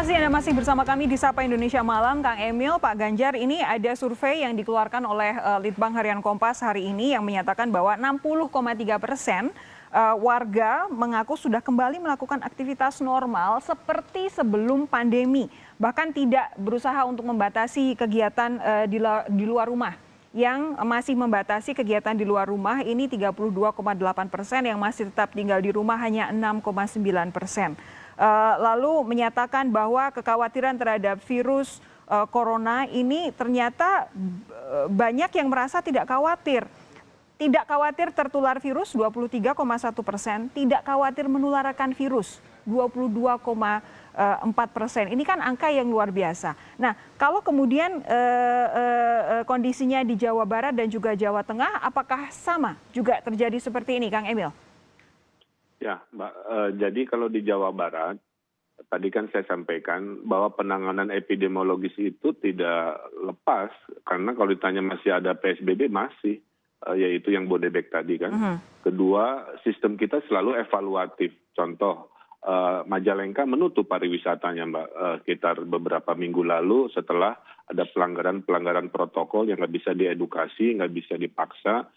kasih Anda masih bersama kami di Sapa Indonesia Malam, Kang Emil, Pak Ganjar. Ini ada survei yang dikeluarkan oleh Litbang Harian Kompas hari ini yang menyatakan bahwa 60,3% warga mengaku sudah kembali melakukan aktivitas normal seperti sebelum pandemi. Bahkan tidak berusaha untuk membatasi kegiatan di luar rumah. Yang masih membatasi kegiatan di luar rumah ini 32,8%, yang masih tetap tinggal di rumah hanya 6,9%. Lalu menyatakan bahwa kekhawatiran terhadap virus corona ini ternyata banyak yang merasa tidak khawatir. Tidak khawatir tertular virus 23,1%, tidak khawatir menularkan virus 22,4%. Ini kan angka yang luar biasa. Nah, kalau kemudian kondisinya di Jawa Barat dan juga Jawa Tengah, apakah sama juga terjadi seperti ini, Kang Emil? Ya, Mbak. Jadi kalau di Jawa Barat, tadi kan saya sampaikan bahwa penanganan epidemiologis itu tidak lepas, karena kalau ditanya masih ada PSBB, masih, yaitu yang Bodebek tadi kan. Kedua, sistem kita selalu evaluatif. Contoh, Majalengka menutup pariwisatanya, Mbak, sekitar beberapa minggu lalu setelah ada pelanggaran protokol yang nggak bisa diedukasi, nggak bisa dipaksa,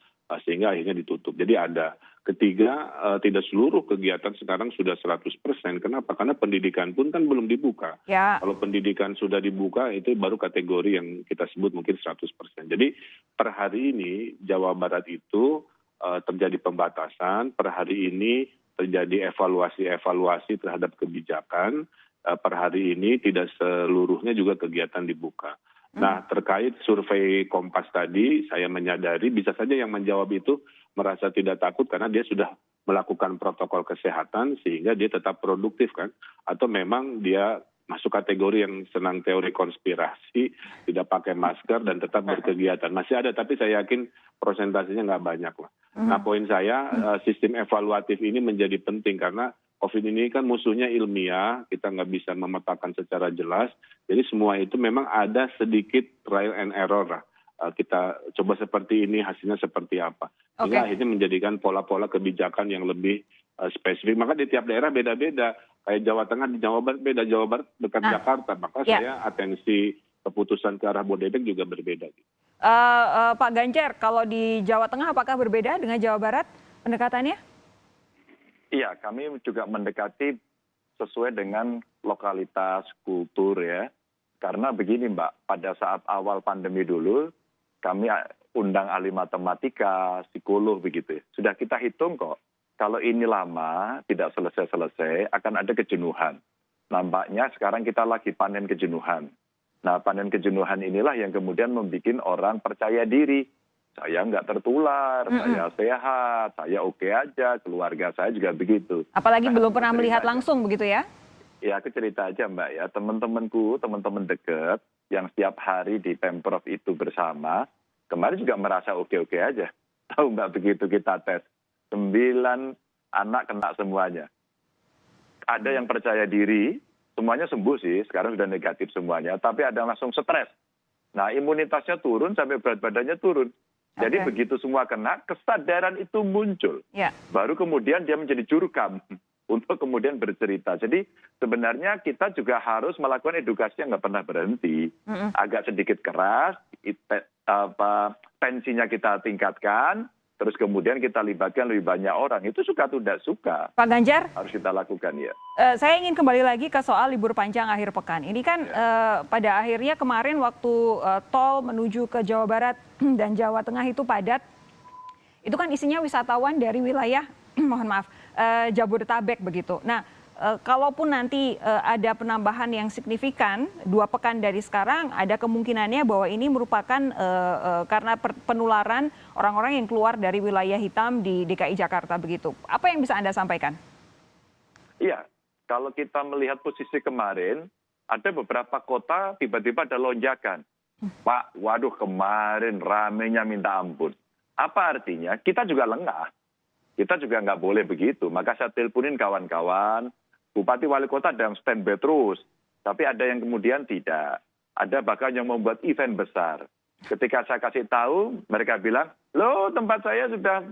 sehingga akhirnya ditutup. Jadi ada. Ketiga, tidak seluruh kegiatan sekarang sudah 100%. Kenapa? Karena pendidikan pun kan belum dibuka. Ya. Kalau pendidikan sudah dibuka, itu baru kategori yang kita sebut mungkin 100%. Jadi per hari ini Jawa Barat itu terjadi pembatasan, per hari ini terjadi evaluasi terhadap kebijakan, per hari ini tidak seluruhnya juga kegiatan dibuka. Nah, terkait survei Kompas tadi, saya menyadari bisa saja yang menjawab itu merasa tidak takut karena dia sudah melakukan protokol kesehatan sehingga dia tetap produktif kan. Atau memang dia masuk kategori yang senang teori konspirasi, tidak pakai masker dan tetap berkegiatan. Masih ada, tapi saya yakin prosentasenya nggak banyak lah. Nah, poin saya, sistem evaluatif ini menjadi penting karena COVID ini kan musuhnya ilmiah, kita nggak bisa memetakan secara jelas. Jadi semua itu memang ada sedikit trial and error lah. Kita coba seperti ini, hasilnya seperti apa. Sehingga akhirnya menjadikan pola-pola kebijakan yang lebih spesifik. Maka di tiap daerah beda-beda. Kayak Jawa Tengah, di Jawa Barat beda. Jawa Barat dekat Jakarta. Maka saya atensi keputusan ke arah Bodebek juga berbeda. Pak Ganjar, kalau di Jawa Tengah apakah berbeda dengan Jawa Barat pendekatannya? Iya, kami juga mendekati sesuai dengan lokalitas, kultur ya. Karena begini Mbak, pada saat awal pandemi dulu, kami undang ahli matematika, psikolog begitu. Sudah kita hitung kok, kalau ini lama, tidak selesai-selesai, akan ada kejenuhan. Nampaknya sekarang kita lagi panen kejenuhan. Nah, panen kejenuhan inilah yang kemudian membuat orang percaya diri. Saya nggak tertular, saya sehat, saya oke aja, keluarga saya juga begitu. Apalagi belum pernah melihat langsung begitu ya? Ya, aku cerita aja Mbak ya, teman-temanku, teman-teman dekat yang setiap hari di Pemprov itu bersama, kemarin juga merasa oke-oke aja. Tahu Mbak, begitu kita tes, 9 anak kena semuanya. Ada yang percaya diri, semuanya sembuh sih, sekarang sudah negatif semuanya, tapi ada yang langsung stres. Nah, imunitasnya turun sampai berat badannya turun. Jadi begitu semua kena, kesadaran itu muncul. Baru kemudian dia menjadi jurkam untuk kemudian bercerita. Jadi sebenarnya kita juga harus melakukan edukasi yang nggak pernah berhenti. Agak sedikit keras, tensinya kita tingkatkan, terus kemudian kita libatkan lebih banyak orang. Itu suka atau tidak suka. Pak Ganjar, harus kita lakukan ya. Saya ingin kembali lagi ke soal libur panjang akhir pekan. Ini kan pada akhirnya kemarin waktu tol menuju ke Jawa Barat dan Jawa Tengah itu padat. Itu kan isinya wisatawan dari wilayah, mohon maaf, Jabodetabek begitu. Nah, kalaupun nanti ada penambahan yang signifikan 2 pekan dari sekarang, ada kemungkinannya bahwa ini merupakan karena penularan orang-orang yang keluar dari wilayah hitam di DKI Jakarta begitu. Apa yang bisa Anda sampaikan? Iya, kalau kita melihat posisi kemarin, ada beberapa kota tiba-tiba ada lonjakan. Pak, waduh kemarin ramenya minta ampun. Apa artinya? Kita juga lengah. Kita juga nggak boleh begitu. Maka saya teleponin kawan-kawan, Bupati Wali Kota ada yang standby terus. Tapi ada yang kemudian tidak. Ada bahkan yang membuat event besar. Ketika saya kasih tahu, mereka bilang, loh tempat saya sudah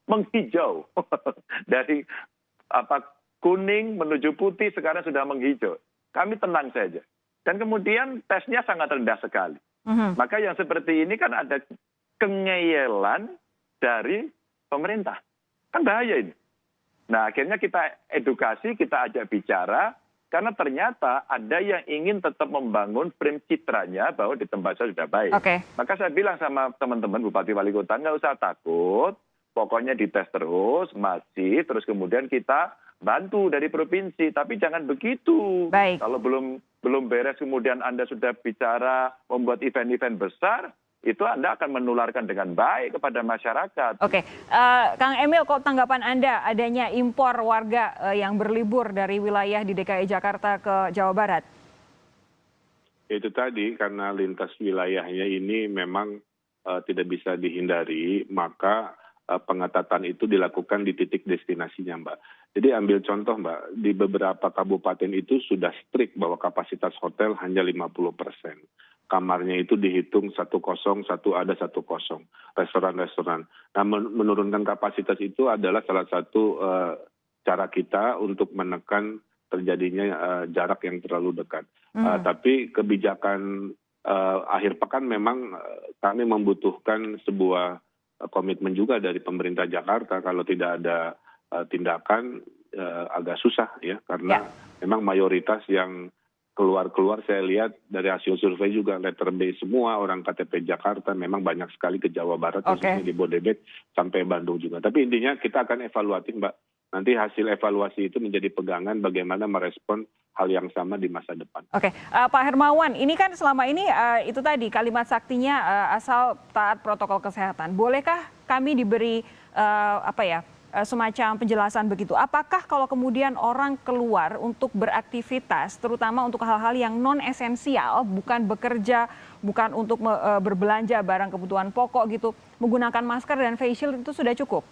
menghijau. Dari kuning menuju putih sekarang sudah menghijau. kami tenang saja. Dan kemudian tesnya sangat rendah sekali. Maka yang seperti ini kan ada kengeyelan dari pemerintah. Kan bahaya ini. Nah, akhirnya kita edukasi, kita ajak bicara, karena ternyata ada yang ingin tetap membangun frame citranya bahwa di tempat saya sudah baik. Maka saya bilang sama teman-teman Bupati Wali Kota, nggak usah takut, pokoknya dites terus, masih, terus kemudian kita bantu dari provinsi, tapi jangan begitu. Kalau belum beres kemudian Anda sudah bicara membuat event-event besar, itu Anda akan menularkan dengan baik kepada masyarakat. Kang Emil, kok tanggapan Anda adanya impor warga yang berlibur dari wilayah di DKI Jakarta ke Jawa Barat? Itu tadi, karena lintas wilayahnya ini memang tidak bisa dihindari, maka pengetatan itu dilakukan di titik destinasinya, Mbak. Jadi ambil contoh, Mbak, di beberapa kabupaten itu sudah strict bahwa kapasitas hotel hanya 50%. Kamarnya itu dihitung 1-0, ada 1-0, restoran-restoran. Nah, menurunkan kapasitas itu adalah salah satu cara kita untuk menekan terjadinya jarak yang terlalu dekat. Tapi kebijakan akhir pekan memang kami membutuhkan sebuah komitmen juga dari pemerintah Jakarta. Kalau tidak ada tindakan agak susah ya, karena memang mayoritas yang keluar saya lihat dari hasil survei juga letter B semua orang KTP Jakarta, memang banyak sekali ke Jawa Barat, khususnya di Bodebek sampai Bandung juga. Tapi intinya kita akan evaluasi, Mbak. Nanti hasil evaluasi itu menjadi pegangan bagaimana merespon hal yang sama di masa depan. Pak Hermawan, ini kan selama ini itu tadi kalimat saktinya asal taat protokol kesehatan. Bolehkah kami diberi semacam penjelasan begitu? Apakah kalau kemudian orang keluar untuk beraktivitas, terutama untuk hal-hal yang non esensial, bukan bekerja, bukan untuk berbelanja barang kebutuhan pokok gitu, menggunakan masker dan face shield itu sudah cukup?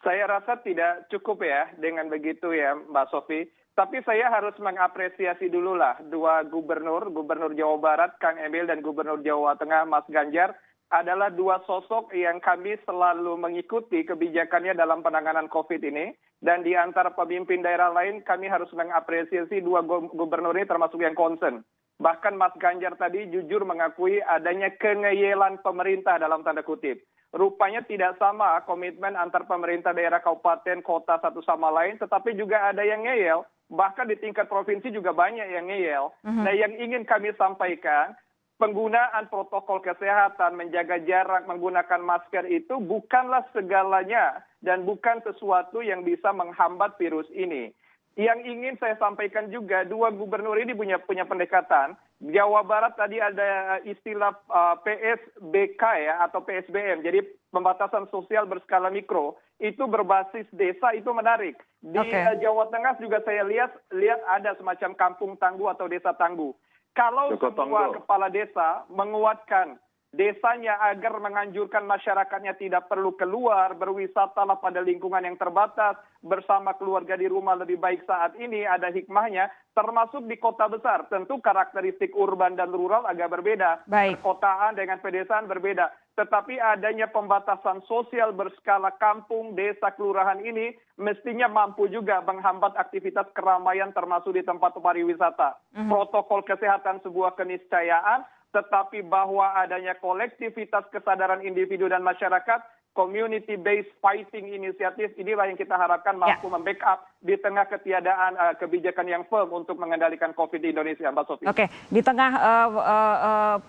Saya rasa tidak cukup ya dengan begitu ya, Mbak Sofi. Tapi saya harus mengapresiasi dulu lah dua gubernur Jawa Barat, Kang Emil, dan Gubernur Jawa Tengah, Mas Ganjar, adalah dua sosok yang kami selalu mengikuti kebijakannya dalam penanganan COVID ini. Dan di antara pemimpin daerah lain, kami harus mengapresiasi dua gubernur ini termasuk yang concern. Bahkan Mas Ganjar tadi jujur mengakui adanya kengeyelan pemerintah dalam tanda kutip. Rupanya tidak sama komitmen antar pemerintah daerah, kabupaten, kota satu sama lain, tetapi juga ada yang ngeyel. Bahkan di tingkat provinsi juga banyak yang ngeyel. Nah, yang ingin kami sampaikan, penggunaan protokol kesehatan, menjaga jarak, menggunakan masker itu bukanlah segalanya dan bukan sesuatu yang bisa menghambat virus ini. Yang ingin saya sampaikan juga, dua gubernur ini punya pendekatan. Jawa Barat tadi ada istilah PSBK ya, atau PSBM, jadi pembatasan sosial berskala mikro. Itu berbasis desa, itu menarik. Di Jawa Tengah juga saya lihat ada semacam kampung tangguh atau desa tangguh. Kalau semua kepala desa menguatkan desanya agar menganjurkan masyarakatnya tidak perlu keluar, berwisatalah pada lingkungan yang terbatas, bersama keluarga di rumah lebih baik saat ini, ada hikmahnya, termasuk di kota besar. Tentu karakteristik urban dan rural agak berbeda, perkotaan dengan pedesaan berbeda. Tetapi adanya pembatasan sosial berskala kampung, desa, kelurahan ini mestinya mampu juga menghambat aktivitas keramaian termasuk di tempat pariwisata. Protokol kesehatan sebuah keniscayaan, tetapi bahwa adanya kolektivitas kesadaran individu dan masyarakat, community-based fighting inisiatif, inilah yang kita harapkan mampu membackup di tengah ketiadaan kebijakan yang firm untuk mengendalikan COVID di Indonesia, Mbak Sofi. Di tengah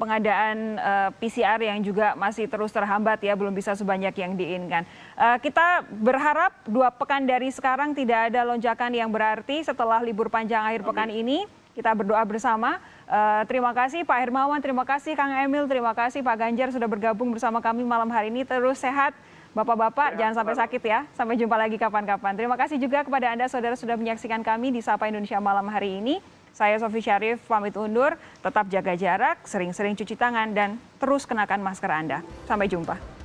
pengadaan PCR yang juga masih terus terhambat ya, belum bisa sebanyak yang diinginkan. Kita berharap 2 pekan dari sekarang tidak ada lonjakan yang berarti setelah libur panjang akhir pekan ini. Kita berdoa bersama. Terima kasih Pak Hermawan, terima kasih Kang Emil, terima kasih Pak Ganjar sudah bergabung bersama kami malam hari ini. Terus sehat Bapak-bapak, jangan sampai sakit ya. Sampai jumpa lagi kapan-kapan. Terima kasih juga kepada Anda saudara sudah menyaksikan kami di Sapa Indonesia malam hari ini. Saya Sofi Syarif pamit undur, tetap jaga jarak, sering-sering cuci tangan dan terus kenakan masker Anda. Sampai jumpa.